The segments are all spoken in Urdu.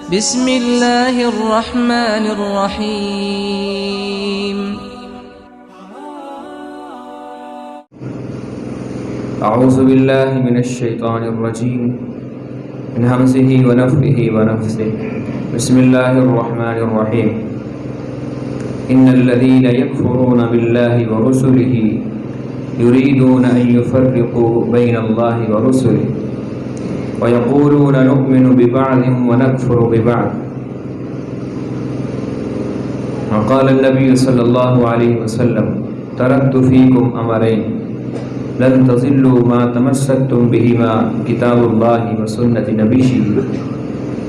بسم الله الرحمن الرحيم. أعوذ بالله من الشيطان الرجيم من همزه ونفخه ونفثه. بسم الله الرحمن الرحيم. إن الذين يكفرون بالله ورسله يريدون أن يفرقوا بين الله ورسله ويقولون نؤمن ببعض ونكفر ببعض. وقال النبي صلى الله عليه وسلم تركت فيكم أمرين لن تضلوا ما تمسكتم بهما كتاب الله وسنة نبيه.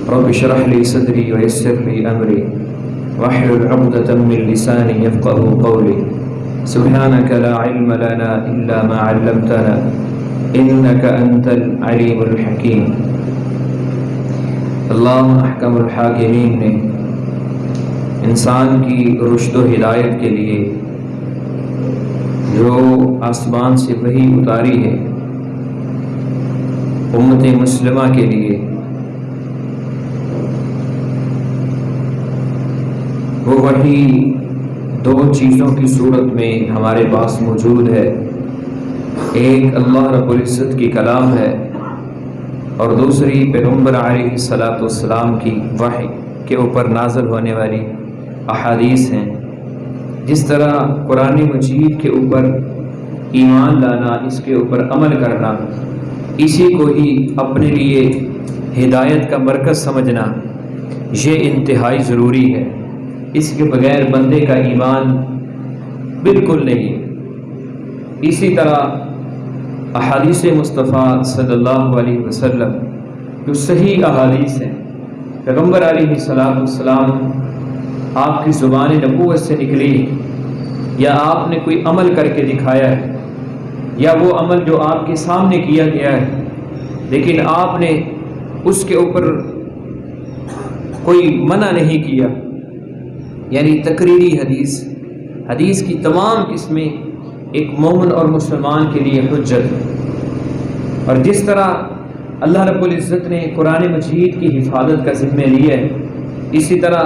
رب اشرح لي صدري ويسر لي أمري واحلل عقدة من لساني يفقهوا قولي. سبحانك لا علم لنا إلا ما علمتنا إنك أنت العليم الحكيم. اللہ احکم الحاکمین نے انسان کی رشد و ہدایت کے لیے جو آسمان سے وحی اتاری ہے امت مسلمہ کے لیے، وہ وحی دو چیزوں کی صورت میں ہمارے پاس موجود ہے۔ ایک اللہ رب العزت کی کلام ہے اور دوسری پیغمبر علیہ الصلاۃ والسلام کی وحی کے اوپر نازل ہونے والی احادیث ہیں۔ جس طرح قرآن مجید کے اوپر ایمان لانا، اس کے اوپر عمل کرنا، اسی کو ہی اپنے لیے ہدایت کا مرکز سمجھنا، یہ انتہائی ضروری ہے۔ اس کے بغیر بندے کا ایمان بالکل نہیں۔ اسی طرح احادیث مصطفیٰ صلی اللہ علیہ وسلم جو صحیح احادیث ہیں، پیغمبر علیہ السلام آپ کی زبان نبوت سے نکلی یا آپ نے کوئی عمل کر کے دکھایا ہے، یا وہ عمل جو آپ کے سامنے کیا گیا ہے لیکن آپ نے اس کے اوپر کوئی منع نہیں کیا، یعنی تقریری حدیث کی تمام قسمیں ایک مومن اور مسلمان کے لیے حجت ہے۔ اور جس طرح اللہ رب العزت نے قرآن مجید کی حفاظت کا ذمہ لیا ہے، اسی طرح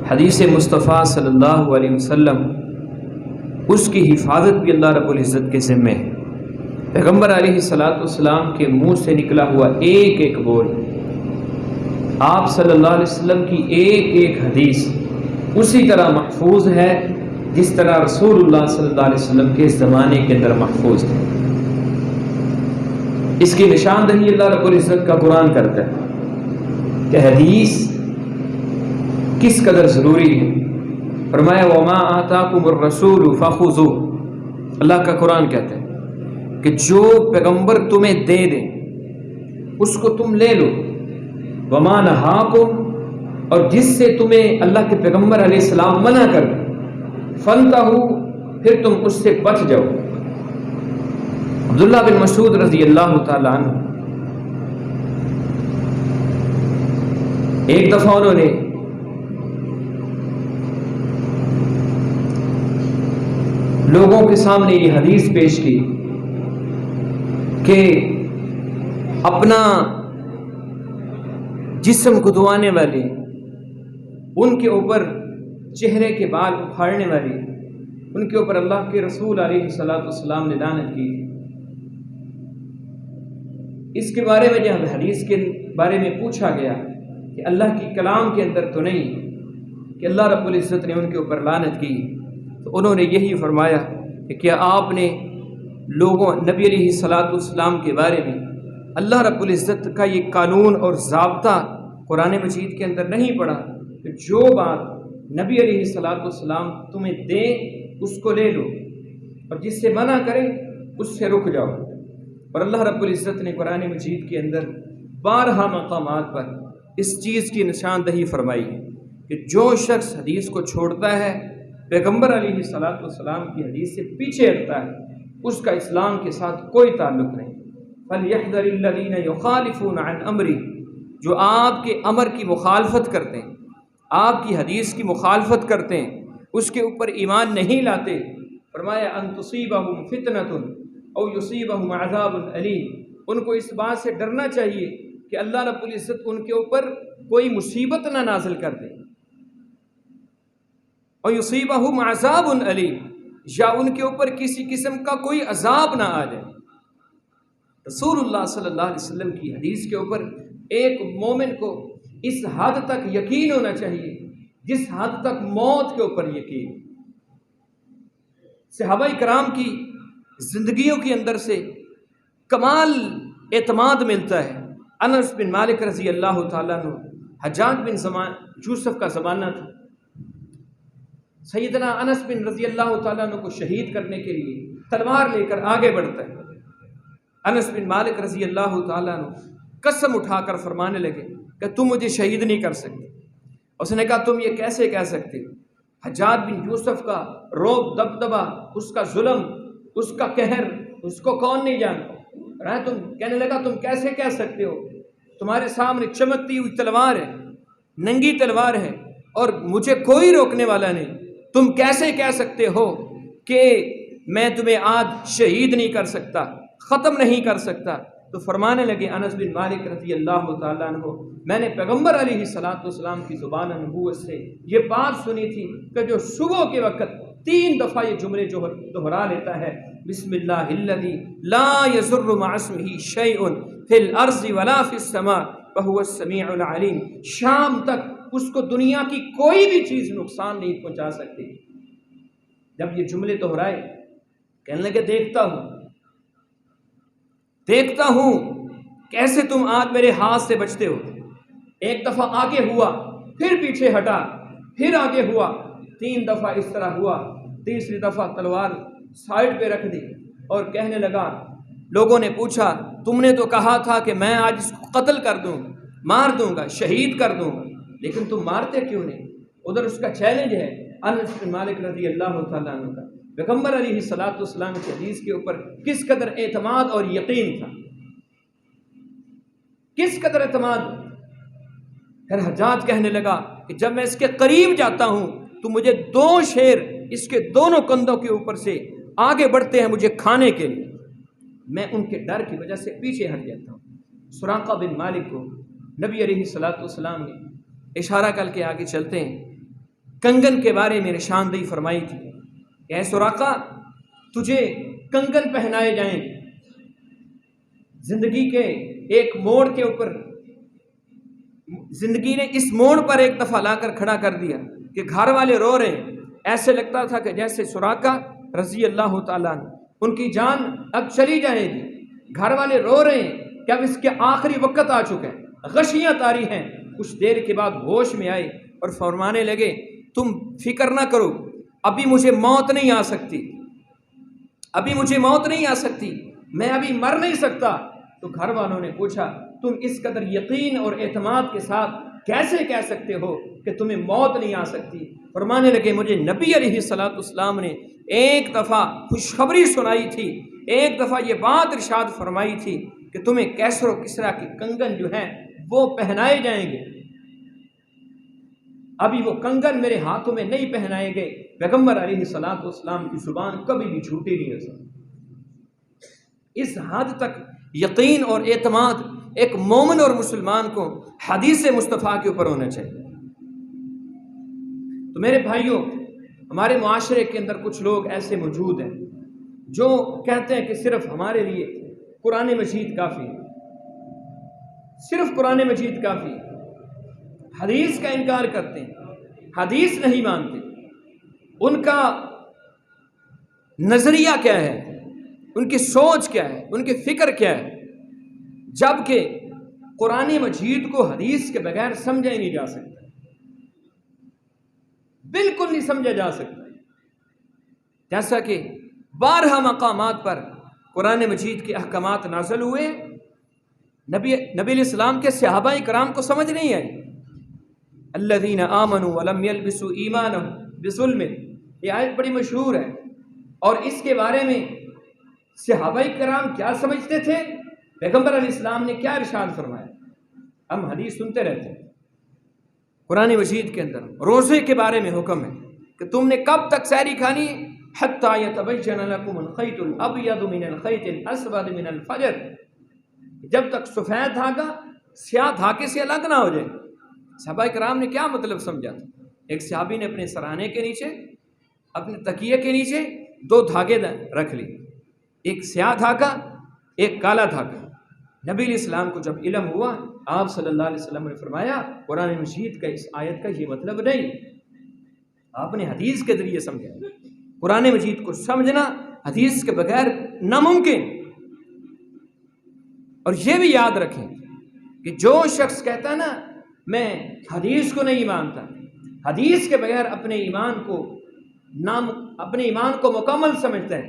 حدیث مصطفیٰ صلی اللہ علیہ وسلم اس کی حفاظت بھی اللہ رب العزت کے ذمہ ہے۔ پیغمبر علیہ السلام کے منہ سے نکلا ہوا ایک ایک بول، آپ صلی اللہ علیہ وسلم کی ایک ایک حدیث اسی طرح محفوظ ہے جس طرح رسول اللہ صلی اللہ علیہ وسلم کے زمانے کے اندر محفوظ تھے۔ اس کی نشاندہی اللہ رب العزت کا قرآن کرتا ہے کہ حدیث کس قدر ضروری ہے۔ فرمایا وَمَا آتَاكُمُ الرَّسُولُ فَخُذُوهُ، اللہ کا قرآن کہتا ہے کہ جو پیغمبر تمہیں دے دیں اس کو تم لے لو، وَمَا نَهَاكُمْ، اور جس سے تمہیں اللہ کے پیغمبر علیہ السلام منع کر دیں، فَانْتَهُوا، پھر تم اس سے بچ جاؤ۔ عبداللہ بن مسعود رضی اللہ تعالی عنہ ایک دفعہ انہوں نے لوگوں کے سامنے یہ حدیث پیش کی کہ اپنا جسم گدوانے والے، ان کے اوپر چہرے کے بال اکھاڑنے والی، ان کے اوپر اللہ کے رسول علیہ السلام نے لعنت کی۔ اس کے بارے میں جب حدیث کے بارے میں پوچھا گیا کہ اللہ کی کلام کے اندر تو نہیں کہ اللہ رب العزت نے ان کے اوپر لعنت کی، تو انہوں نے یہی فرمایا کہ کیا آپ نے لوگوں نبی علیہ السلام کے بارے میں اللہ رب العزت کا یہ قانون اور ضابطہ قرآن مجید کے اندر نہیں پڑھا کہ جو بات نبی علیہ السلام تمہیں دیں اس کو لے لو اور جس سے منع کرے اس سے رک جاؤ۔ اور اللہ رب العزت نے قرآن مجید کے اندر 12 مقامات پر اس چیز کی نشاندہی فرمائی ہے کہ جو شخص حدیث کو چھوڑتا ہے، پیغمبر علیہ السلام کی حدیث سے پیچھے ہٹتا ہے، اس کا اسلام کے ساتھ کوئی تعلق نہیں۔ فَلْيَحْذَرِ الَّذِينَ يُخَالِفُونَ عَنْ أَمْرِهِ، جو آپ کے امر کی مخالفت کرتے ہیں، آپ کی حدیث کی مخالفت کرتے ہیں، اس کے اوپر ایمان نہیں لاتے، فرمایا ان تصیبہم فتنۃ او یصیبہم عذاب علیم، ان کو اس بات سے ڈرنا چاہیے کہ کہ اللہ رب العزت ان کے اوپر کوئی مصیبت نہ نازل کر دے، اور یصیبہم عذاب علیم، یا ان کے اوپر کسی قسم کا کوئی عذاب نہ آ جائے۔ رسول اللہ صلی اللہ علیہ وسلم کی حدیث کے اوپر ایک مومن کو اس حد تک یقین ہونا چاہیے جس حد تک موت کے اوپر یقین۔ صحابہ کرام کی زندگیوں کے اندر سے کمال اعتماد ملتا ہے۔ انس بن مالک رضی اللہ تعالیٰ عنہ، حجاج بن یوسف کا زمانہ تھا، سیدنا انس بن رضی اللہ تعالیٰ عنہ کو شہید کرنے کے لیے تلوار لے کر آگے بڑھتا ہے۔ انس بن مالک رضی اللہ تعالیٰ عنہ قسم اٹھا کر فرمانے لگے کہ تم مجھے شہید نہیں کر سکتے۔ اس نے کہا تم یہ کیسے کہہ سکتے؟ حجاج بن یوسف کا روب دبدبا، اس کا ظلم، اس کا قہر، اس کو کون نہیں جانتا؟ تم کہنے لگا تم کیسے کہہ سکتے ہو؟ تمہارے سامنے چمکتی ہوئی تلوار ہے، ننگی تلوار ہے، اور مجھے کوئی روکنے والا نہیں، تم کیسے کہہ سکتے ہو کہ میں تمہیں آج شہید نہیں کر سکتا، ختم نہیں کر سکتا؟ تو فرمانے لگے انس بن مالک رضی اللہ تعالیٰ عنہ، میں نے پیغمبر علیہ الصلوۃ والسلام کی زبان نبوت سے یہ بات سنی تھی کہ جو صبح کے وقت 3 دفعہ یہ جملے جو دہرا لیتا ہے، بسم اللہ الذی لا یضر مع اسمہ شیء فی الارض ولا فی السماء وہو السمیع العلیم، شام تک اس کو دنیا کی کوئی بھی چیز نقصان نہیں پہنچا سکتی۔ جب یہ جملے دہرائے کہنے لگے دیکھتا ہوں کیسے تم آج میرے ہاتھ سے بچتے ہو۔ ایک دفعہ آگے ہوا، پھر پیچھے ہٹا، پھر آگے ہوا، 3 دفعہ اس طرح ہوا، تیسری دفعہ تلوار سائڈ پہ رکھ دی اور کہنے لگا، لوگوں نے پوچھا تم نے تو کہا تھا کہ میں آج اس کو قتل کر دوں گا، مار دوں گا، شہید کر دوں گا، لیکن تم مارتے کیوں نہیں؟ ادھر اس کا چیلنج ہے انس بن مالک رضی اللہ تعالیٰ عنہ کا پیغمبر علیہ الصلوۃ والسلام کی حدیث کے اوپر کس قدر اعتماد اور یقین تھا، کس قدر اعتماد۔ پھر حجاج کہنے لگا کہ جب میں اس کے قریب جاتا ہوں تو مجھے 2 شیر اس کے دونوں کندھوں کے اوپر سے آگے بڑھتے ہیں مجھے کھانے کے لیے، میں ان کے ڈر کی وجہ سے پیچھے ہٹ جاتا ہوں۔ سراقہ بن مالک کو نبی علیہ الصلوۃ والسلام نے اشارہ کر کے آگے چلتے ہیں، کنگن کے بارے میں نشاندہی فرمائی تھی کہ اے سراقہ تجھے کنگن پہنائے جائیں گے۔ زندگی کے ایک موڑ کے اوپر زندگی نے اس موڑ پر ایک دفعہ لا کر کھڑا کر دیا کہ گھر والے رو رہے ہیں، ایسے لگتا تھا کہ جیسے سراقہ رضی اللہ تعالیٰ عنہ ان کی جان اب چلی جائے گی، گھر والے رو رہے ہیں کہ اب اس کے آخری وقت آ چکا ہے، غشیاں طاری ہیں۔ کچھ دیر کے بعد ہوش میں آئے اور فرمانے لگے تم فکر نہ کرو، ابھی مجھے موت نہیں آ سکتی، ابھی مجھے موت نہیں آ سکتی، میں ابھی مر نہیں سکتا۔ تو گھر والوں نے پوچھا تم اس قدر یقین اور اعتماد کے ساتھ کیسے کہہ سکتے ہو کہ تمہیں موت نہیں آ سکتی؟ فرمانے لگے مجھے نبی علیہ الصلوۃ والسلام نے ایک دفعہ خوشخبری سنائی تھی، ایک دفعہ یہ بات ارشاد فرمائی تھی کہ تمہیں کیسر و کسریٰ کے کنگن جو ہیں وہ پہنائے جائیں گے، ابھی وہ کنگن میرے ہاتھوں میں نہیں پہنائے گئے۔ پیغمبر علیہ الصلوۃ والسلام کی زبان کبھی بھی جھوٹی نہیں ہو سکتی۔ اس حد تک یقین اور اعتماد ایک مومن اور مسلمان کو حدیث مصطفیٰ کے اوپر ہونا چاہیے۔ تو میرے بھائیوں، ہمارے معاشرے کے اندر کچھ لوگ ایسے موجود ہیں جو کہتے ہیں کہ صرف ہمارے لیے قرآن مجید کافی ہے، صرف قرآن مجید کافی ہے، حدیث کا انکار کرتے ہیں، حدیث نہیں مانتے۔ ان کا نظریہ کیا ہے، ان کی سوچ کیا ہے، ان کی فکر کیا ہے، جبکہ قرآن مجید کو حدیث کے بغیر سمجھا ہی نہیں جا سکتا، بالکل نہیں سمجھا جا سکتا۔ جیسا کہ 12 مقامات پر قرآن مجید کے احکامات نازل ہوئے، نبی علیہ السلام کے صحابہ کرام کو سمجھ نہیں آئی۔ الذین آمنوا ولم یلبسوا ایمانہم بظلم، یہ آیت بڑی مشہور ہے، اور اس کے بارے میں صحابہ کرام کیا سمجھتے تھے، پیغمبر علیہ السلام نے کیا ارشاد فرمایا؟ ہم حدیث سنتے رہتے ہیں۔ قرآن مجید کے اندر روزے کے بارے میں حکم ہے کہ تم نے کب تک سحری کھانی ہے؟ حتی یتبین لکم الخیط الابیض من الخیط الاسود من الفجر، جب تک سفید دھاگا سیاہ دھاگے سے الگ نہ ہو جائے۔ صحابہ کرام نے کیا مطلب سمجھا تھا؟ ایک صحابی نے اپنے سرانے کے نیچے، اپنے تکیے کے نیچے 2 دھاگے رکھ لی، ایک سیاہ دھاگا، ایک کالا دھاگا۔ نبی علیہ السلام کو جب علم ہوا، آپ صلی اللہ علیہ وسلم نے فرمایا قرآن مجید کا اس آیت کا یہ مطلب نہیں، آپ نے حدیث کے ذریعے سمجھا۔ قرآن مجید کو سمجھنا حدیث کے بغیر ناممکن۔ اور یہ بھی یاد رکھیں کہ جو شخص کہتا ہے نا میں حدیث کو نہیں مانتا، حدیث کے بغیر اپنے ایمان کو مکمل سمجھتا ہے،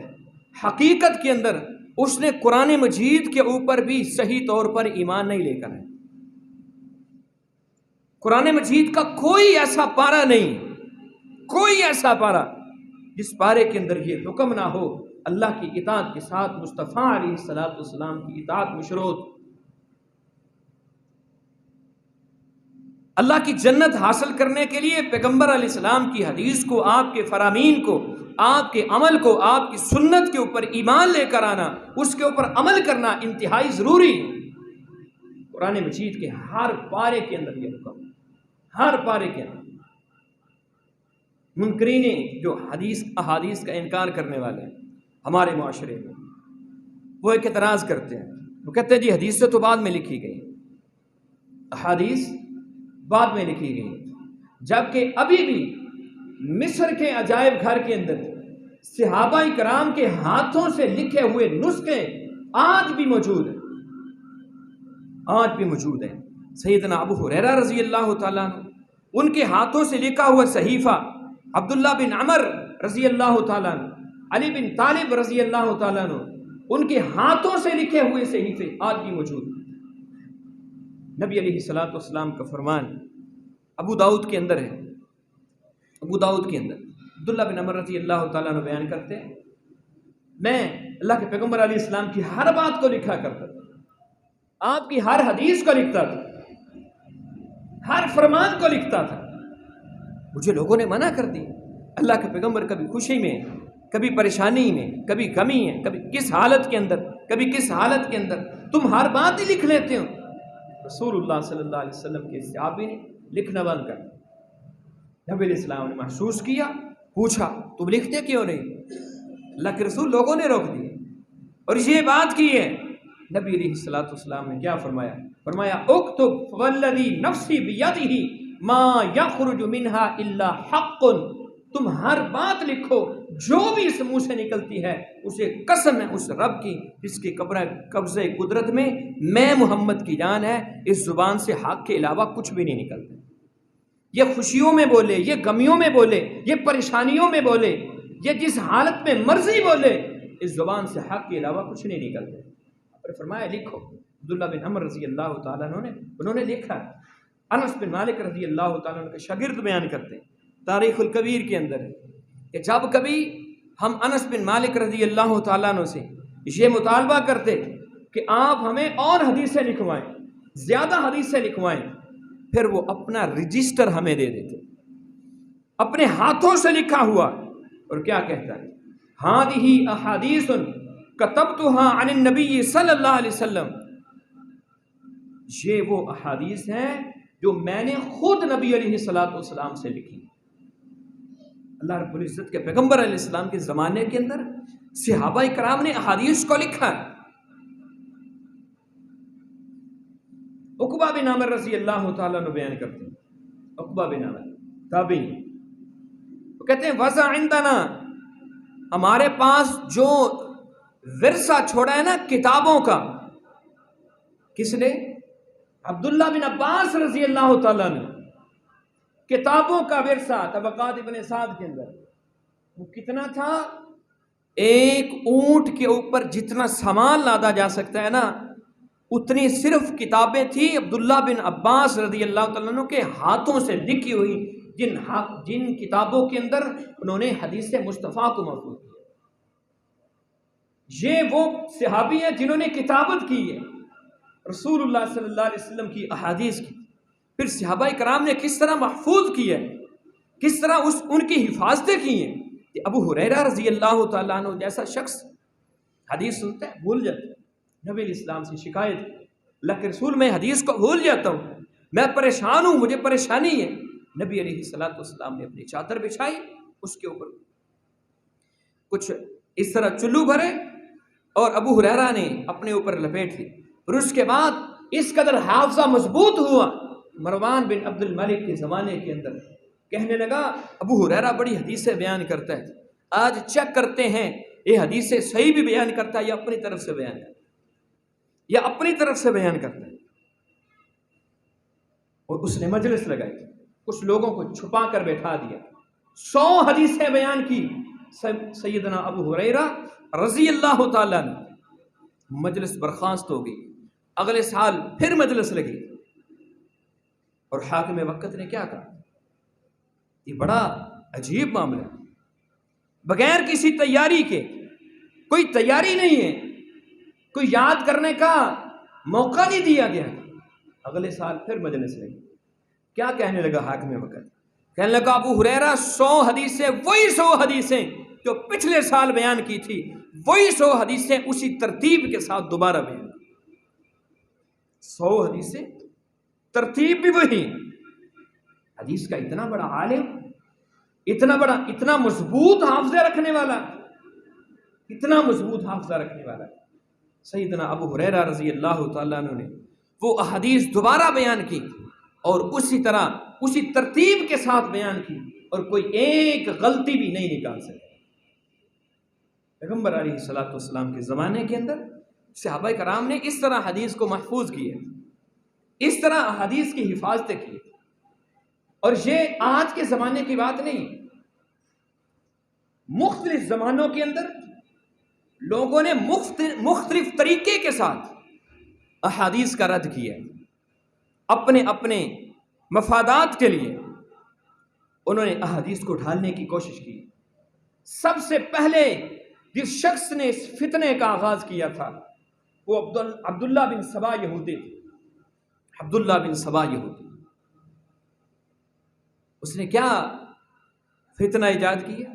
حقیقت کے اندر اس نے قرآن مجید کے اوپر بھی صحیح طور پر ایمان نہیں لے کر ہے۔ قرآن مجید کا کوئی ایسا پارہ نہیں، کوئی ایسا پارہ جس پارے کے اندر یہ حکم نہ ہو اللہ کی اطاعت کے ساتھ مصطفیٰ علیہ الصلوۃ والسلام کی اطاعت مشروط۔ اللہ کی جنت حاصل کرنے کے لیے پیغمبر علیہ السلام کی حدیث کو، آپ کے فرامین کو، آپ کے عمل کو، آپ کی سنت کے اوپر ایمان لے کر آنا، اس کے اوپر عمل کرنا انتہائی ضروری۔ قرآن مجید کے ہر پارے کے اندر یہ حکم، ہر پارے کے اندر۔ منکرین جو احادیث کا انکار کرنے والے ہیں ہمارے معاشرے میں، وہ ایک اعتراض کرتے ہیں، وہ کہتے ہیں جی حدیث سے تو بعد میں لکھی گئی، احادیث بعد میں لکھی گئی، جبکہ ابھی بھی مصر کے عجائب گھر کے اندر صحابہ کرام کے ہاتھوں سے لکھے ہوئے نسخے آج بھی موجود ہیں، آج بھی موجود ہیں۔ سیدنا ابو ہریرہ رضی اللہ تعالیٰ عنہ، ان کے ہاتھوں سے لکھا ہوا صحیفہ، عبداللہ بن عمر رضی اللہ تعالیٰ عنہ، علی بن طالب رضی اللہ تعالیٰ عنہ، ان کے ہاتھوں سے لکھے ہوئے صحیفے آج بھی موجود ہیں۔ نبی علیہ الصلوۃ والسلام کا فرمان ابو داؤد کے اندر ہے، ابو داؤد کے اندر عبداللہ بن عمر رضی اللہ تعالیٰ عنہ بیان کرتے ہیں میں اللہ کے پیغمبر علیہ السلام کی ہر بات کو لکھا کرتا تھا، آپ کی ہر حدیث کو لکھتا تھا، ہر فرمان کو لکھتا تھا۔ مجھے لوگوں نے منع کر دی، اللہ کے پیغمبر کبھی خوشی میں، کبھی پریشانی میں، کبھی غمی ہے، کبھی کس حالت کے اندر، کبھی کس حالت کے اندر تم ہر بات ہی لکھ لیتے ہو۔ رسول اللہ صلی اللہ علیہ وسلم کے صحابی نے لکھنا بند کر دیا۔ نبی علیہ السلام نے محسوس کیا، پوچھا تم لکھتے کیوں نہیں؟ اللہ کے رسول لوگوں نے روک دی اور یہ بات کی ہے۔ نبی علیہ الصلوۃ والسلام نے کیا فرمایا؟ فرمایا اکتب والذی نفسی بیدہ ما یخرج منہا الا حق، تم ہر بات لکھو جو بھی اس منہ سے نکلتی ہے اسے قسم ہے اس رب کی جس کے قبضہ قدرت میں میں محمد کی جان ہے، اس زبان سے حق کے علاوہ کچھ بھی نہیں نکلتا۔ یہ خوشیوں میں بولے، یہ غمیوں میں بولے، یہ پریشانیوں میں بولے، یہ جس حالت میں مرضی بولے، اس زبان سے حق کے علاوہ کچھ نہیں نکلتا۔ اور فرمایا لکھو۔ عبداللہ بن عمر رضی اللہ تعالیٰ عنہ انہوں نے لکھا۔ انس بن مالک رضی اللہ تعالیٰ عنہ کے شاگرد بیان کرتے ہیں تاریخ الکبیر کے اندر کہ جب کبھی ہم انس بن مالک رضی اللہ تعالیٰ عنہ سے یہ مطالبہ کرتے کہ آپ ہمیں اور حدیثیں لکھوائیں، زیادہ حدیثیں لکھوائیں، پھر وہ اپنا رجسٹر ہمیں دے دیتے، اپنے ہاتھوں سے لکھا ہوا، اور کیا کہتا ہے؟ ہذہ احادیث کتبتها عن النبی صلی اللہ علیہ وسلم، یہ وہ احادیث ہیں جو میں نے خود نبی علیہ الصلوۃ والسلام سے لکھی۔ اللہ رب العزت کے پیغمبر علیہ السلام کے زمانے کے اندر صحابہ کرام نے احادیث کو لکھا۔ عقبہ بن عامر رضی اللہ تعالیٰ عنہ بیان کرتے ہیں، عقبہ بن عامر تابعی، وہ کہتے ہیں وضع عندنا، ہمارے پاس جو ورثہ چھوڑا ہے نا کتابوں کا، کس نے؟ عبداللہ بن عباس رضی اللہ تعالیٰ عنہ، کتابوں کا ورثہ طبقات ابن سعد کے اندر وہ کتنا تھا؟ ایک اونٹ کے اوپر جتنا سامان لادا جا سکتا ہے نا اتنی صرف کتابیں تھیں عبداللہ بن عباس رضی اللہ تعالیٰ عنہ کے ہاتھوں سے لکھی ہوئی، جن کتابوں کے اندر انہوں نے حدیث مصطفیٰ کو محفوظ کیا۔ یہ وہ صحابی ہیں جنہوں نے کتابت کی ہے رسول اللہ صلی اللہ علیہ وسلم کی احادیث کی۔ پھر صحابہ کرام نے کس طرح محفوظ کی ہے، کس طرح ان کی حفاظتیں کی ہیں کہ ابو ہریرہ رضی اللہ تعالیٰ عنہ جیسا شخص حدیث سنتا ہے بھول جاتا ہے، نبی علیہ السلام سے شکایت اللہ کے رسول میں حدیث کو بھول جاتا ہوں، میں پریشان ہوں، مجھے پریشانی ہے۔ نبی علیہ الصلوۃ والسلام نے اپنی چادر بچھائی، اس کے اوپر کچھ اس طرح چلو بھرے اور ابو ہریرہ نے اپنے اوپر لپیٹ لی، اور اس کے بعد اس قدر حافظہ مضبوط ہوا، مروان بن عبد الملک کے زمانے کے اندر کہنے لگا ابو ہریرہ بڑی حدیثیں بیان کرتا ہے، آج چیک کرتے ہیں یہ حدیثیں صحیح بھی بیان کرتا ہے یا اپنی طرف سے بیان کرتا ہے، اور اس نے مجلس لگائی، کچھ لوگوں کو چھپا کر بیٹھا دیا، 100 حدیثیں بیان کی سیدنا ابو ہریرہ رضی اللہ تعالیٰ نے۔ مجلس برخاست ہو گئی، اگلے سال پھر مجلس لگی، اور حاکم وقت نے کیا کہا، یہ بڑا عجیب معاملہ ہے، بغیر کسی تیاری کے، کوئی تیاری نہیں ہے، کوئی یاد کرنے کا موقع نہیں دیا گیا۔ اگلے سال پھر مجلس لگی، کیا کہنے لگا حاکم وقت، کہنے لگا ابو ہریرہ 100 حدیثیں، وہی 100 حدیثیں جو پچھلے سال بیان کی تھی، وہی 100 حدیثیں اسی ترتیب کے ساتھ دوبارہ بیان کی، 100 حدیثیں، ترتیب بھی وہی۔ حدیث کا اتنا بڑا عالم، اتنا مضبوط حافظہ رکھنے والا سیدنا ابو ہریرہ رضی اللہ تعالیٰ عنہ نے وہ احادیث دوبارہ بیان کی، اور اسی طرح اسی ترتیب کے ساتھ بیان کی، اور کوئی ایک غلطی بھی نہیں نکال سکے۔ پیغمبر علیہ الصلوۃ والسلام کے زمانے کے اندر صحابہ کرام نے اس طرح حدیث کو محفوظ کیے، اس طرح حدیث کی حفاظتیں کی، اور یہ آج کے زمانے کی بات نہیں، مختلف زمانوں کے اندر لوگوں نے مختلف طریقے کے ساتھ احادیث کا رد کیا، اپنے اپنے مفادات کے لیے انہوں نے احادیث کو ڈھالنے کی کوشش کی۔ سب سے پہلے جس شخص نے اس فتنے کا آغاز کیا تھا وہ عبداللہ بن سبا یہودی تھے۔ عبداللہ بن سبا یہودی، اس نے کیا فتنہ ایجاد کیا،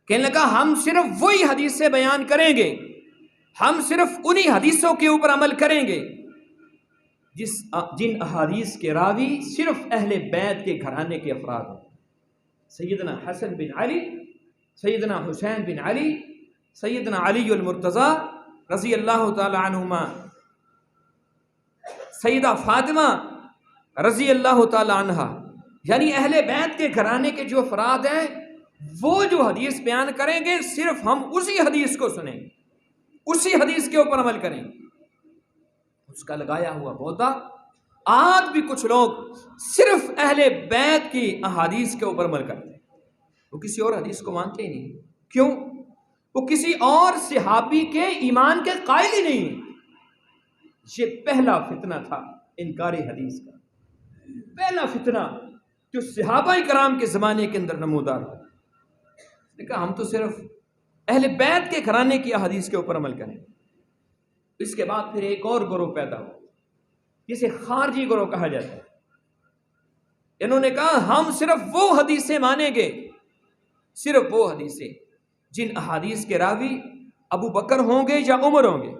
کہنے لگا ہم صرف وہی حدیثیں بیان کریں گے، ہم صرف انہی حدیثوں کے اوپر عمل کریں گے جن احادیث کے راوی صرف اہل بیت کے گھرانے کے افراد ہیں، سیدنا حسن بن علی، سیدنا حسین بن علی، سیدنا علی المرتضی رضی اللہ تعالی عنہما، سیدہ فاطمہ رضی اللہ تعالی عنہا، یعنی اہل بیت کے گھرانے کے جو افراد ہیں وہ جو حدیث بیان کریں گے صرف ہم اسی حدیث کو سنیں گے، اسی حدیث کے اوپر عمل کریں گے۔ اس کا لگایا ہوا پودا آج بھی کچھ لوگ صرف اہل بیت کی احادیث کے اوپر عمل کرتے ہیں، وہ کسی اور حدیث کو مانتے ہی نہیں۔ کیوں؟ وہ کسی اور صحابی کے ایمان کے قائل ہی نہیں ہیں۔ یہ پہلا فتنہ تھا انکار حدیث کا، پہلا فتنہ جو صحابہ کرام کے زمانے کے اندر نمودار ہوا۔ اس نے کہا ہم تو صرف اہل بیت کے گھرانے کی احادیث کے اوپر عمل کریں۔ اس کے بعد پھر ایک اور گروہ پیدا ہوا جسے خارجی گروہ کہا جاتا ہے۔ انہوں نے کہا ہم صرف وہ حدیثیں مانیں گے، صرف وہ حدیثیں جن احادیث کے راوی ابو بکر ہوں گے یا عمر ہوں گے،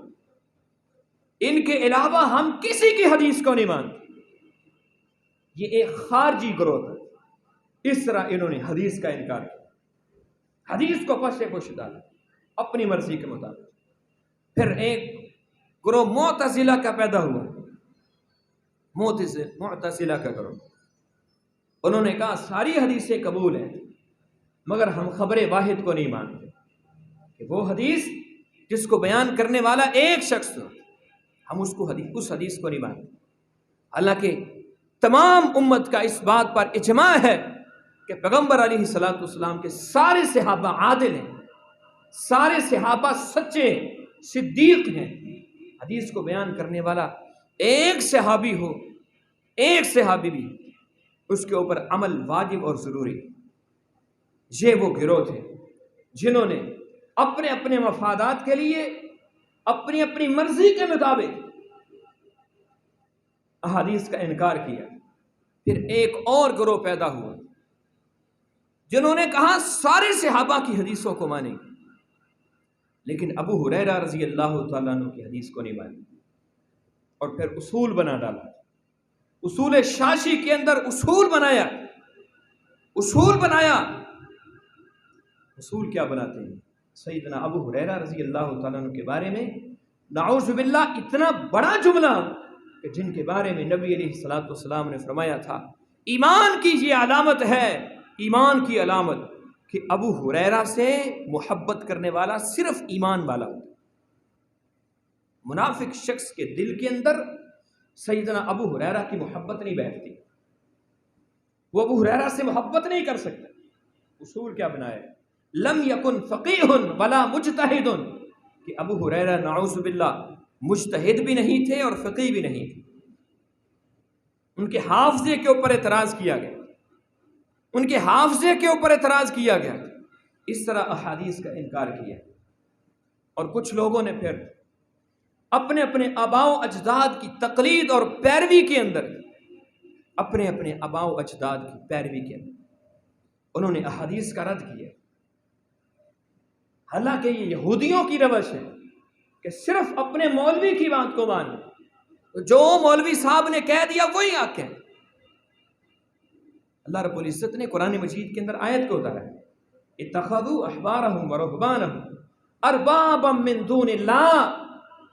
ان کے علاوہ ہم کسی کی حدیث کو نہیں مانتے۔ یہ ایک خارجی گروہ تھا۔ اس طرح انہوں نے حدیث کا انکار کیا، حدیث کو پس پش ڈالا اپنی مرضی کے مطابق۔ پھر ایک گروہ معتزلہ کا پیدا ہوا، معتزلہ کا گروہ۔ انہوں نے کہا ساری حدیثیں قبول ہیں مگر ہم خبر واحد کو نہیں مانتے، کہ وہ حدیث جس کو بیان کرنے والا ایک شخص ہو ہم اس حدیث کو نہیں مانتے۔ حالانکہ تمام امت کا اس بات پر اجماع ہے کہ پیغمبر علیہ الصلوۃ والسلام کے سارے صحابہ عادل ہیں، سارے صحابہ سچے صدیق ہیں۔ حدیث کو بیان کرنے والا ایک صحابی ہو، ایک صحابی بھی، اس کے اوپر عمل واجب اور ضروری۔ یہ وہ گروہ تھے جنہوں نے اپنے اپنے مفادات کے لیے اپنی اپنی مرضی کے مطابق احادیث کا انکار کیا۔ پھر ایک اور گروہ پیدا ہوا جنہوں نے کہا سارے صحابہ کی حدیثوں کو مانیں گے لیکن ابو ہریرہ رضی اللہ تعالیٰ عنہ کی حدیث کو نہیں مانیں گے، اور پھر اصول بنا ڈالا. اصول شاشی کے اندر اصول بنایا. اصول کیا بناتے ہیں؟ سیدنا ابو ہریرہ رضی اللہ تعالیٰ عنہ کے بارے میں نعوذ باللہ اتنا بڑا جملہ کہ جن کے بارے میں نبی علیہ الصلوۃ والسلام نے فرمایا تھا ایمان کی یہ علامت ہے، ایمان کی علامت کہ ابو ہریرہ سے محبت کرنے والا صرف ایمان والا ہوتا ہے. منافق شخص کے دل کے اندر سیدنا ابو ہریرہ کی محبت نہیں بیٹھتی، وہ ابو ہریرہ سے محبت نہیں کر سکتا. اصول کیا بنایا؟ لم یکن فقیہ ولا مجتہد، کہ ابو ہریرہ نعوذ باللہ مجتہد بھی نہیں تھے اور فقیہ بھی نہیں تھے. ان کے حافظے کے اوپر اعتراض کیا گیا، ان کے حافظے کے اوپر اعتراض کیا گیا، اس طرح احادیث کا انکار کیا. اور کچھ لوگوں نے پھر اپنے اپنے آباء و اجداد کی تقلید اور پیروی کے اندر، اپنے اپنے آباء و اجداد کی پیروی کے اندر انہوں نے احادیث کا رد کیا. حالانکہ یہ یہودیوں کی روش ہے کہ صرف اپنے مولوی کی بات کو مانیں، جو مولوی صاحب نے کہہ دیا وہی حق ہے. اللہ رب العزت نے قرآن مجید کے اندر آیت کو اتارا ہے، اتخذوا احبارهم ورهبانهم اربابا من دون اللہ.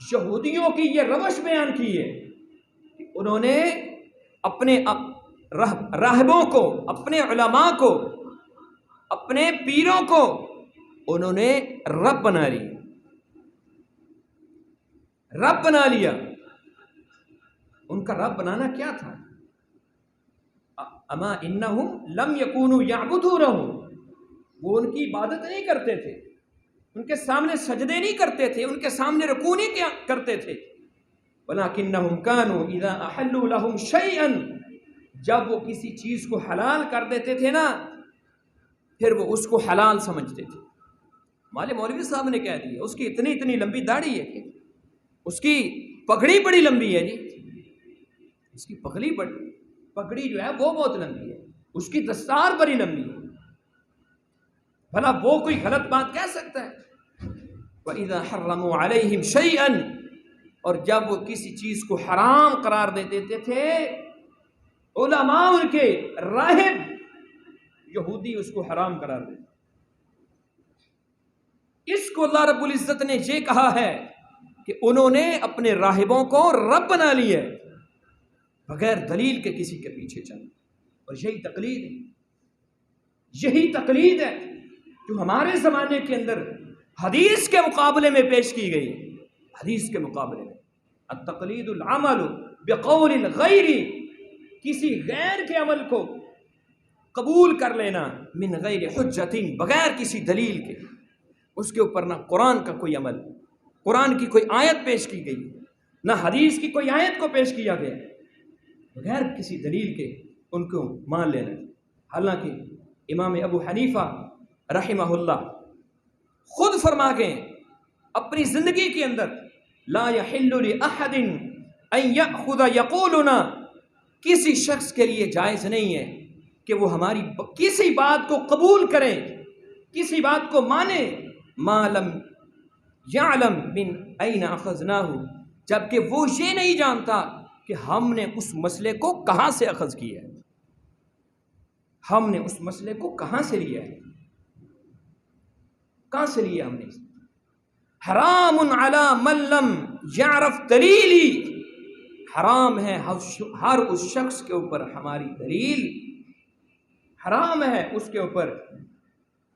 یہودیوں کی یہ روش بیان کی ہے کہ انہوں نے اپنے راہبوں کو، اپنے علماء کو، اپنے پیروں کو انہوں نے رب بنا لیا. ان کا رب بنانا کیا تھا؟ اما انہم لم یکونوا یعبدونہ، وہ ان کی عبادت نہیں کرتے تھے، ان کے سامنے سجدے نہیں کرتے تھے، ان کے سامنے رکوع نہیں کرتے تھے. ولکنہم کانوا اذا احلوا لهم شیئا، جب وہ کسی چیز کو حلال کر دیتے تھے نا پھر وہ اس کو حلال سمجھتے تھے. ہمارے مولوی صاحب نے کہہ دیا اس کی اتنی لمبی داڑھی ہے کہ اس کی پگڑی بڑی لمبی ہے. جی اس کی پگڑی جو ہے وہ بہت لمبی ہے، اس کی دستار بڑی لمبی ہے. بھلا وہ کوئی غلط بات کہہ سکتا ہے؟ وَإِذَا حَرَّمُوا عَلَيْهِمْ شَيْئًا، اور جب وہ کسی چیز کو حرام قرار دے دیتے تھے علماء ان کے، راہب یہودی اس کو حرام قرار دیتے. اس کو اللہ رب العزت نے یہ کہا ہے کہ انہوں نے اپنے راہبوں کو رب بنا لیا بغیر دلیل کے کسی کے پیچھے چل. اور یہی تقلید ہے جو ہمارے زمانے کے اندر حدیث کے مقابلے میں پیش کی گئی. حدیث کے مقابلے میں التقلید العمل بقول الغیر، کسی غیر کے عمل کو قبول کر لینا، من غیر حجت، بغیر کسی دلیل کے. اس کے اوپر نہ قرآن کا کوئی عمل، قرآن کی کوئی آیت پیش کی گئی، نہ حدیث کی کوئی آیت کو پیش کیا گیا، بغیر کسی دلیل کے ان کو مان لینا. حالانکہ امام ابو حنیفہ رحمہ اللہ خود فرما گئے اپنی زندگی کے اندر، لا یحل لأحد ان یأخذ یقولنا، کسی شخص کے لیے جائز نہیں ہے کہ وہ ہماری کسی بات کو قبول کرے، کسی بات کو مانے، ما لم یعلم من این اخذناہ، جبکہ وہ یہ نہیں جانتا کہ ہم نے اس مسئلے کو کہاں سے اخذ کیا ہے، ہم نے اس مسئلے کو کہاں سے لیا ہے، کہاں سے لیا ہم نے. حرام علی من لم یعرف دلیلی، حرام ہے ہر اس شخص کے اوپر ہماری دلیل، حرام ہے اس کے اوپر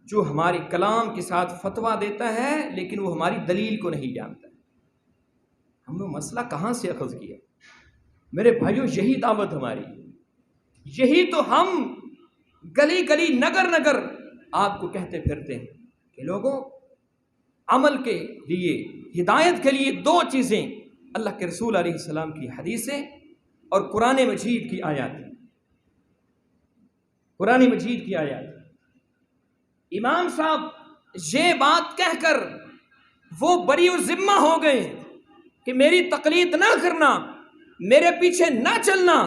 جو ہماری کلام کے ساتھ فتویٰ دیتا ہے لیکن وہ ہماری دلیل کو نہیں جانتا. ہم نے مسئلہ کہاں سے اخذ کیا؟ میرے بھائیوں یہی دعوت ہماری، یہی تو ہم گلی گلی نگر نگر آپ کو کہتے پھرتے ہیں کہ لوگوں عمل کے لیے، ہدایت کے لیے دو چیزیں، اللہ کے رسول علیہ السلام کی حدیثیں اور قرآن مجید کی آیات. قرآن مجید کی آیات. امام صاحب یہ بات کہہ کر وہ بری الذمہ ہو گئے کہ میری تقلید نہ کرنا، میرے پیچھے نہ چلنا،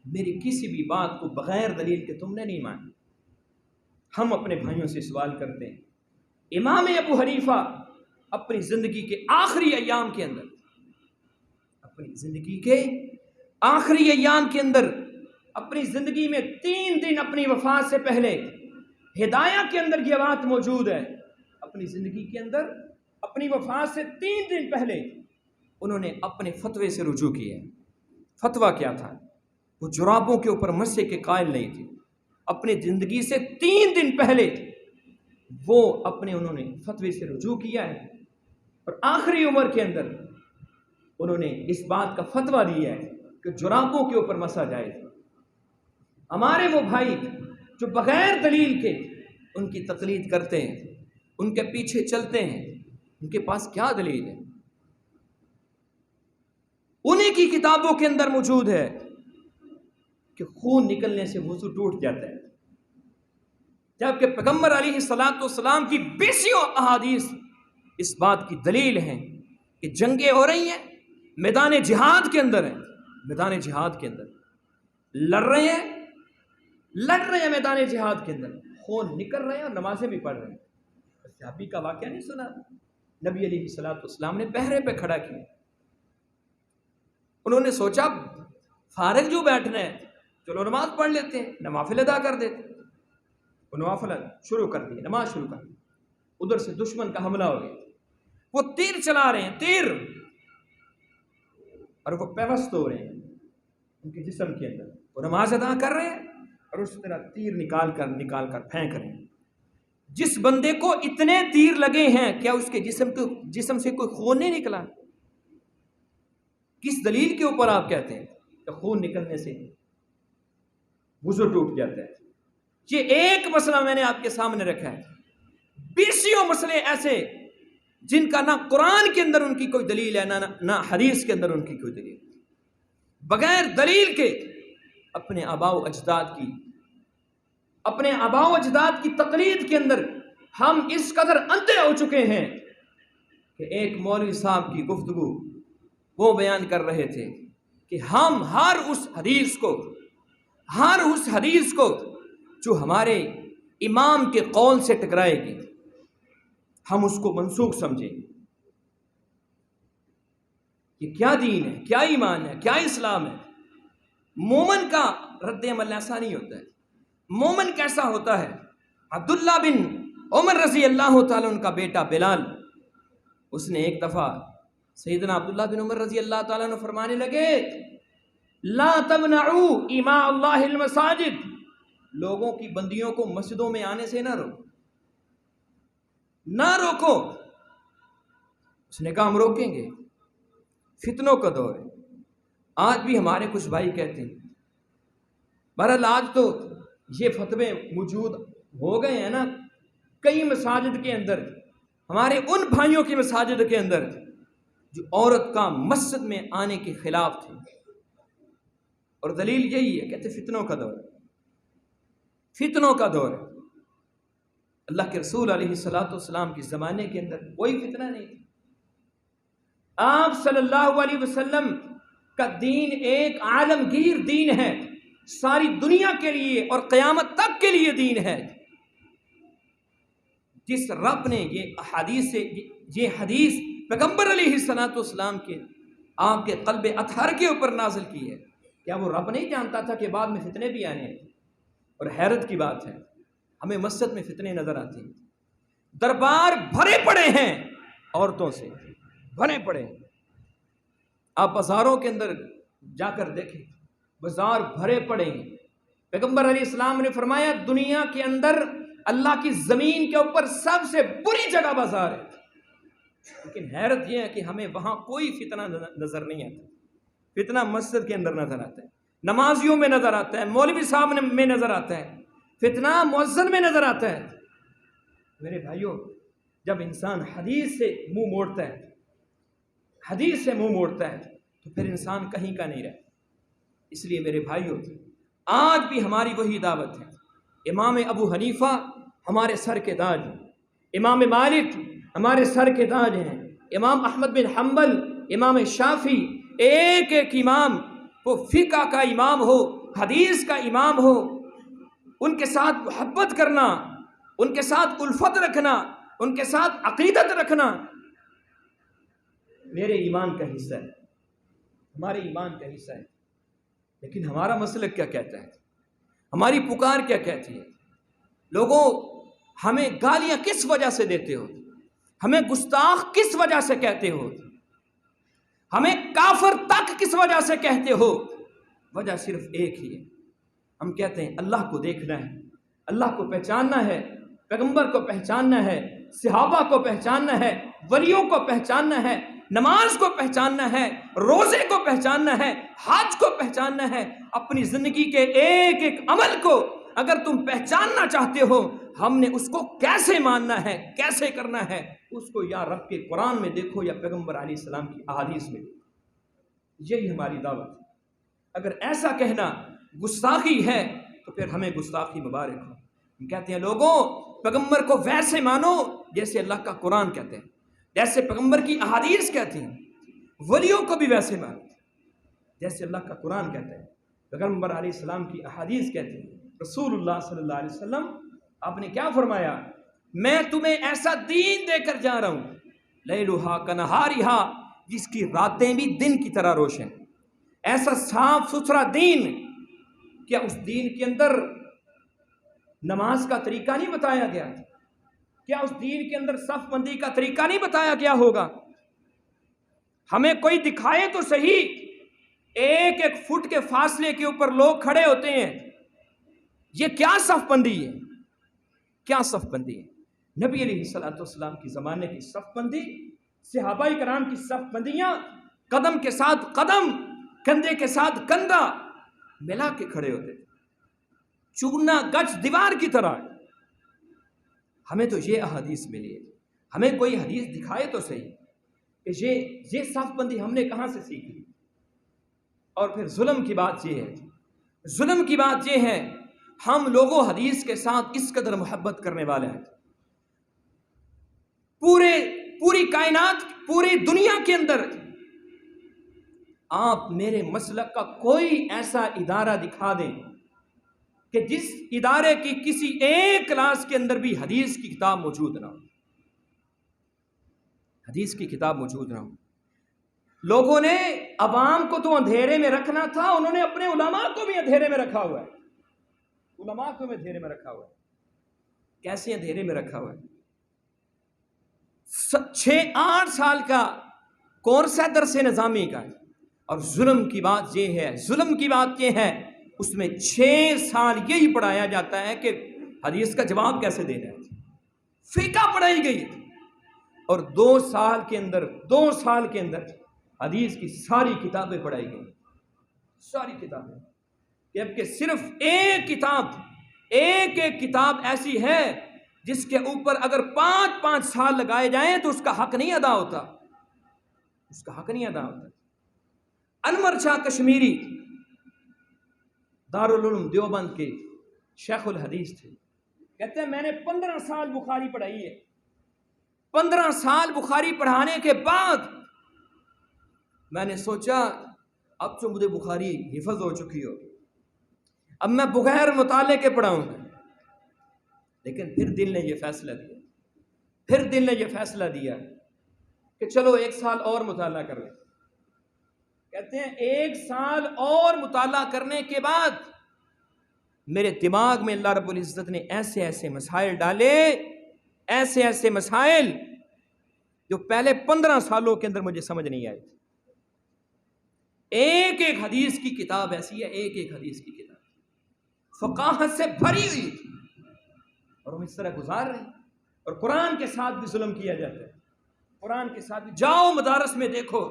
میری کسی بھی بات کو بغیر دلیل کے تم نے نہیں مانی. ہم اپنے بھائیوں سے سوال کرتے ہیں، امام ابو حنیفہ اپنی زندگی کے آخری ایام کے اندر اپنی زندگی کے آخری ایام کے اندر، اپنی زندگی میں 3 دن اپنی وفات سے پہلے، ہدایہ کے اندر یہ بات موجود ہے، اپنی زندگی کے اندر اپنی وفات سے 3 دن پہلے انہوں نے اپنے فتوے سے رجوع کیا۔ فتویٰ کیا تھا؟ وہ جرابوں کے اوپر مسح کے قائل نہیں تھے۔ اپنی زندگی سے 3 دن پہلے وہ انہوں نے فتوے سے رجوع کیا ہے، اور آخری عمر کے اندر انہوں نے اس بات کا فتویٰ دیا ہے کہ جرابوں کے اوپر مسح جائے۔ ہمارے وہ بھائی جو بغیر دلیل کے ان کی تقلید کرتے ہیں، ان کے پیچھے چلتے ہیں، ان کے پاس کیا دلیل ہے؟ انہیں کی کتابوں کے اندر موجود ہے کہ خون نکلنے سے وضو ٹوٹ جاتا ہے، جبکہ پیغمبر علیہ الصلوۃ والسلام کی بیسیوں احادیث اس بات کی دلیل ہیں کہ جنگیں ہو رہی ہیں، میدان جہاد کے اندر ہیں، میدان جہاد کے اندر لڑ رہے ہیں میدان جہاد کے اندر، خون نکل رہے ہیں اور نمازیں بھی پڑھ رہے ہیں۔ صحابی کا واقعہ نہیں سنا؟ نبی علیہ الصلوۃ والسلام نے پہرے پہ کھڑا کیا، انہوں نے سوچا فارغ جو بیٹھنا ہے، چلو نماز پڑھ لیتے ہیں، نوافل ادا کر دیتے ہیں۔ وہ نوافل شروع کر دیے، نماز شروع کر دی، ادھر سے دشمن کا حملہ ہو گیا، وہ تیر چلا رہے ہیں، تیر، اور وہ پیوست ہو رہے ہیں ان کے جسم کے اندر، وہ نماز ادا کر رہے ہیں اور اس طرح تیر نکال کر پھینک رہے ہیں۔ جس بندے کو اتنے تیر لگے ہیں، کیا اس کے جسم سے کوئی خون نہیں نکلا؟ کس دلیل کے اوپر آپ کہتے ہیں کہ خون نکلنے سے وضو ٹوٹ جاتا ہے؟ یہ ایک مسئلہ میں نے آپ کے سامنے رکھا ہے، بیسیوں مسئلے ایسے جن کا نہ قرآن کے اندر ان کی کوئی دلیل ہے، نہ حدیث کے اندر ان کی کوئی دلیل۔ بغیر دلیل کے اپنے آباء و اجداد کی تقلید کے اندر ہم اس قدر اندھے ہو چکے ہیں کہ ایک مولوی صاحب کی گفتگو وہ بیان کر رہے تھے کہ ہم ہر اس حدیث کو جو ہمارے امام کے قول سے ٹکرائے گی، ہم اس کو منسوخ سمجھیں۔ یہ کیا دین ہے، کیا ایمان ہے، کیا اسلام ہے؟ مومن کا رد عمل ایسا نہیں ہوتا ہے۔ مومن کیسا ہوتا ہے؟ عبداللہ بن عمر رضی اللہ تعالیٰ ان کا بیٹا بلال، اس نے ایک دفعہ سیدنا عبداللہ بن عمر رضی اللہ تعالیٰ عنہ فرمانے لگے، لا تمنعوا اماء اللہ المساجد، لوگوں کی بندیوں کو مسجدوں میں آنے سے نہ روکو۔ اس نے کہا ہم روکیں گے، فتنوں کا دور ہے۔ آج بھی ہمارے کچھ بھائی کہتے ہیں، بہرحال آج تو یہ فتوے موجود ہو گئے ہیں نا کئی مساجد کے اندر، ہمارے ان بھائیوں کی مساجد کے اندر جو عورت کا مسجد میں آنے کے خلاف تھے، اور دلیل یہی ہے، کہتے فتنوں کا دور ہے، فتنوں کا دور ہے۔ اللہ کے رسول علیہ الصلوۃ والسلام کے زمانے کے اندر کوئی فتنہ نہیں تھا۔ آپ صلی اللہ علیہ وسلم کا دین ایک عالمگیر دین ہے، ساری دنیا کے لیے اور قیامت تک کے لیے دین ہے۔ جس رب نے یہ حدیث پیغمبر علیہ الصلوۃ والسلام کے آپ کے قلب اطہر کے اوپر نازل کی ہے، کیا وہ رب نہیں جانتا تھا کہ بعد میں فتنے بھی آنے ہیں؟ اور حیرت کی بات ہے، ہمیں مسجد میں فتنے نظر آتے ہیں، دربار بھرے پڑے ہیں، عورتوں سے بھرے پڑے ہیں۔ آپ بازاروں کے اندر جا کر دیکھیں، بازار بھرے پڑے ہیں۔ پیغمبر علیہ السلام نے فرمایا دنیا کے اندر اللہ کی زمین کے اوپر سب سے بری جگہ بازار ہے، لیکن حیرت یہ ہے کہ ہمیں وہاں کوئی فتنہ نظر نہیں آتا۔ فتنہ مسجد کے اندر نظر آتا ہے، نمازیوں میں نظر آتا ہے، مولوی صاحب میں نظر آتا ہے، فتنہ مؤذن میں نظر آتا ہے۔ میرے بھائیوں، جب انسان حدیث سے منہ موڑتا ہے تو پھر انسان کہیں کا نہیں رہتا۔ اس لیے میرے بھائیوں، آج بھی ہماری وہی دعوت ہے۔ امام ابو حنیفہ ہمارے سر کے تاج ہیں، امام مالک ہمارے سر کے تاج ہیں، امام احمد بن حنبل، امام شافعی، ایک ایک امام، وہ فقہ کا امام ہو، حدیث کا امام ہو، ان کے ساتھ محبت کرنا، ان کے ساتھ الفت رکھنا، ان کے ساتھ عقیدت رکھنا میرے ایمان کا حصہ ہے۔ ہمارے ایمان کا حصہ ہے، لیکن ہمارا مسلک کیا کہتا ہے، ہماری پکار کیا کہتی ہے؟ لوگوں، ہمیں گالیاں کس وجہ سے دیتے ہو؟ ہمیں گستاخ کس وجہ سے کہتے ہو؟ ہمیں کافر تک کس وجہ سے کہتے ہو؟ وجہ صرف ایک ہی ہے، ہم کہتے ہیں اللہ کو دیکھنا ہے، اللہ کو پہچاننا ہے، پیغمبر کو پہچاننا ہے، صحابہ کو پہچاننا ہے، ولیوں کو پہچاننا ہے، نماز کو پہچاننا ہے، روزے کو پہچاننا ہے، حج کو پہچاننا ہے، اپنی زندگی کے ایک ایک عمل کو اگر تم پہچاننا چاہتے ہو، ہم نے اس کو کیسے ماننا ہے، کیسے کرنا ہے، اس کو یا رب کے قرآن میں دیکھو یا پیغمبر علیہ السلام کی احادیث میں دیکھو۔ یہی ہماری دعوت ہے۔ اگر ایسا کہنا گستاخی ہے تو پھر ہمیں گستاخی مبارک ہو۔ ہم کہتے ہیں لوگوں، پیغمبر کو ویسے مانو جیسے اللہ کا قرآن کہتے ہیں، جیسے پیغمبر کی احادیث کہتی ہیں، ولیوں کو بھی ویسے مانو جیسے اللہ کا قرآن کہتا ہے، پیغمبر علیہ السلام کی احادیث کہتی ہیں۔ رسول اللہ صلی اللہ علیہ وسلم آپ نے کیا فرمایا؟ میں تمہیں ایسا دین دے کر جا رہا ہوں، لیلھا کنہاریھا، جس کی راتیں بھی دن کی طرح روشن، ایسا صاف ستھرا دین۔ کیا اس دین کے اندر نماز کا طریقہ نہیں بتایا گیا؟ کیا اس دین کے اندر صف بندی کا طریقہ نہیں بتایا گیا ہوگا؟ ہمیں کوئی دکھائے تو صحیح، ایک ایک فٹ کے فاصلے کے اوپر لوگ کھڑے ہوتے ہیں، یہ کیا صف بندی ہے؟ کیا صف بندی ہے؟ نبی علیہ الصلوۃ والسلام کی زمانے کی صف بندی، صحابہ کرام کی صف بندیاں قدم کے ساتھ قدم، کندھے کے ساتھ کندھا ملا کے کھڑے ہوتے تھے، چونا گچ دیوار کی طرح۔ ہمیں تو یہ احادیث ملی ہے، ہمیں کوئی حدیث دکھائے تو صحیح کہ یہ صف بندی ہم نے کہاں سے سیکھی۔ اور پھر ظلم کی بات یہ ہے، ظلم کی بات یہ ہے، ہم لوگوں حدیث کے ساتھ اس قدر محبت کرنے والے ہیں، پوری کائنات، پوری دنیا کے اندر آپ میرے مسلک کا کوئی ایسا ادارہ دکھا دیں کہ جس ادارے کی کسی ایک کلاس کے اندر بھی حدیث کی کتاب موجود نہ ہو، حدیث کی کتاب موجود نہ ہو۔ لوگوں نے عوام کو تو اندھیرے میں رکھنا تھا، انہوں نے اپنے علماء کو بھی اندھیرے میں رکھا ہوا ہے، علماء کو بھی اندھیرے میں رکھا ہوا ہے۔ کیسے اندھیرے میں رکھا ہوا ہے؟ 6-8 سال کا کورس ہے درس نظامی کا، اور ظلم کی بات یہ ہے، ظلم کی بات یہ ہے، اس میں 6 سال یہی پڑھایا جاتا ہے کہ حدیث کا جواب کیسے دینا ہے، فقہ پڑھائی گئی، اور 2 سال کے اندر حدیث کی ساری کتابیں پڑھائی گئی، ساری کتابیں، جبکہ صرف ایک کتاب ایسی ہے جس کے اوپر اگر 5 سال لگائے جائیں تو اس کا حق نہیں ادا ہوتا، اس کا حق نہیں ادا ہوتا۔ انور شاہ کشمیری دارالعلوم دیوبند کے شیخ الحدیث تھے، کہتے ہیں میں نے 15 سال بخاری پڑھائی ہے، 15 سال بخاری پڑھانے کے بعد میں نے سوچا اب تو مجھے بخاری حفظ ہو چکی ہو، اب میں بغیر مطالعے کے پڑھاؤں گا۔ لیکن پھر دل نے یہ فیصلہ دیا کہ چلو 1 سال اور مطالعہ کر لیں۔ کہتے ہیں 1 سال اور مطالعہ کرنے کے بعد میرے دماغ میں اللہ رب العزت نے ایسے مسائل ڈالے، ایسے مسائل جو پہلے 15 سالوں کے اندر مجھے سمجھ نہیں آئے تھے۔ ایک حدیث کی کتاب ایسی ہے، ایک حدیث کی کتاب فقاہت سے بھری ہوئی تھی، اور ہم اس طرح گزار رہے ہیں۔ اور قرآن کے ساتھ بھی ظلم کیا جاتا ہے، قرآن کے ساتھ بھی۔ جاؤ مدارس میں دیکھو،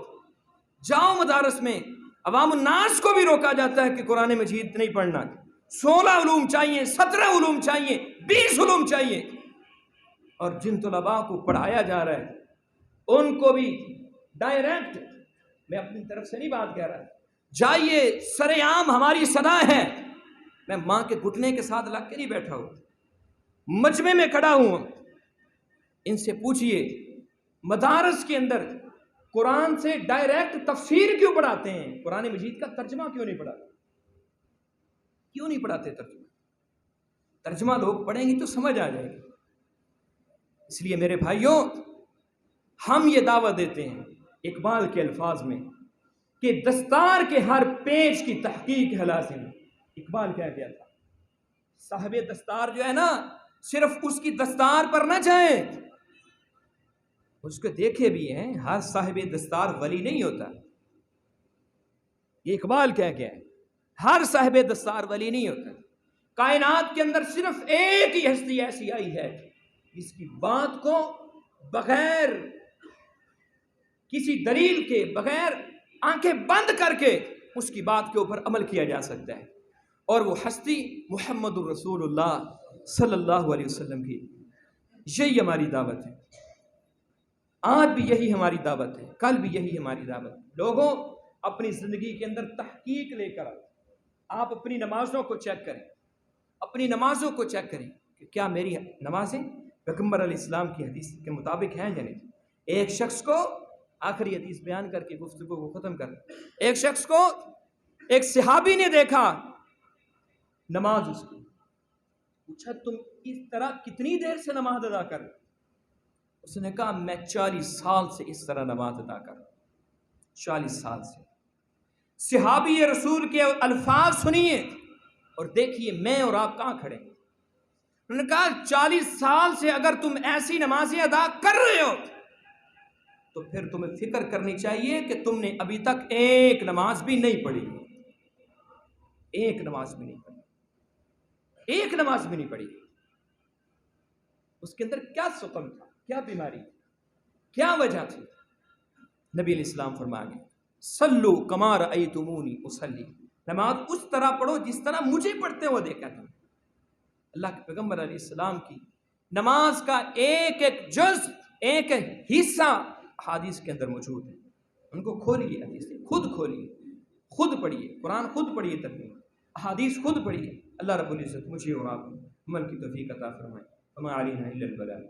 جاؤ مدارس میں عوام الناس کو بھی روکا جاتا ہے کہ قرآن مجید نہیں پڑھنا، 16 علوم چاہیے، 17 علوم چاہیے، 20 علوم چاہیے، اور جن طلباء کو پڑھایا جا رہا ہے ان کو بھی ڈائریکٹ، میں اپنی طرف سے نہیں بات کہہ رہا، جائیے، سر عام ہماری صدا ہے، میں ماں کے گھٹنے کے ساتھ لگ کے نہیں بیٹھا ہوں، مجمع میں کھڑا ہوں، ان سے پوچھئے مدارس کے اندر قرآن سے ڈائریکٹ تفسیر کیوں پڑھاتے ہیں، قرآن مجید کا ترجمہ کیوں نہیں پڑھاتے؟ کیوں نہیں پڑھاتے ترجمہ لوگ پڑھیں گے تو سمجھ آ جائے گی۔ اس لیے میرے بھائیوں، ہم یہ دعوت دیتے ہیں اقبال کے الفاظ میں کہ دستار کے ہر پیچ کی تحقیق ہے لازم. اقبال کہہ گیا تھا صاحب دستار جو ہے نا صرف اس کی دستار پر نہ جائیں، اس کو دیکھے بھی ہیں. ہر صاحب دستار ولی نہیں ہوتا. یہ اقبال کہہ گیا ہے ہر صاحب دستار ولی نہیں ہوتا. کائنات کے اندر صرف ایک ہی ہستی ایسی آئی ہے جس کی بات کو بغیر کسی دلیل کے، بغیر آنکھیں بند کر کے اس کی بات کے اوپر عمل کیا جا سکتا ہے، اور وہ ہستی محمد الرسول اللہ صلی اللہ علیہ وسلم کی. یہی ہماری دعوت ہے. آج بھی یہی ہماری دعوت ہے، کل بھی یہی ہماری دعوت ہے. لوگوں اپنی زندگی کے اندر تحقیق لے کر آپ اپنی نمازوں کو چیک کریں، اپنی نمازوں کو چیک کریں کہ کیا میری نمازیں پیغمبر علیہ السلام کی حدیث کے مطابق ہیں یا نہیں. ایک شخص کو آخری حدیث بیان کر کے گفتگو کو ختم کر، ایک شخص کو ایک صحابی نے دیکھا نماز اس کی، پوچھا تم اس طرح کتنی دیر سے نماز ادا کر؟ اس نے کہا میں 40 سال سے اس طرح نماز ادا کر، 40 سال سے. صحابی رسول کے الفاظ سنیے اور دیکھیے میں اور آپ کہاں کھڑے ہیں. انہوں نے کہا 40 سال سے اگر تم ایسی نمازیں ادا کر رہے ہو تو پھر تمہیں فکر کرنی چاہیے کہ تم نے ابھی تک ایک نماز بھی نہیں پڑھی. ایک نماز بھی نہیں پڑھی، ایک نماز بھی نہیں پڑھی. اس کے اندر کیا سقم تھا، کیا بیماری تھی، کیا وجہ تھی؟ نبی علیہ السلام فرما گئے صلو کما رأیتمونی اصلی، نماز اس طرح پڑھو جس طرح مجھے پڑھتے ہو دیکھا تم. اللہ کے پیغمبر علیہ السلام کی نماز کا ایک ایک جز، ایک حصہ حدیث کے اندر موجود ہے. ان کو کھولیے، حدیثیں خود کھولیے، خود پڑھیے، قرآن خود پڑھیے، ترجمہ احادیث خود پڑھیے. اللہ رب العزت مجھے اور آپ کو عمل کی توفیق عطا فرمائے. وما علینا الا البلاغ.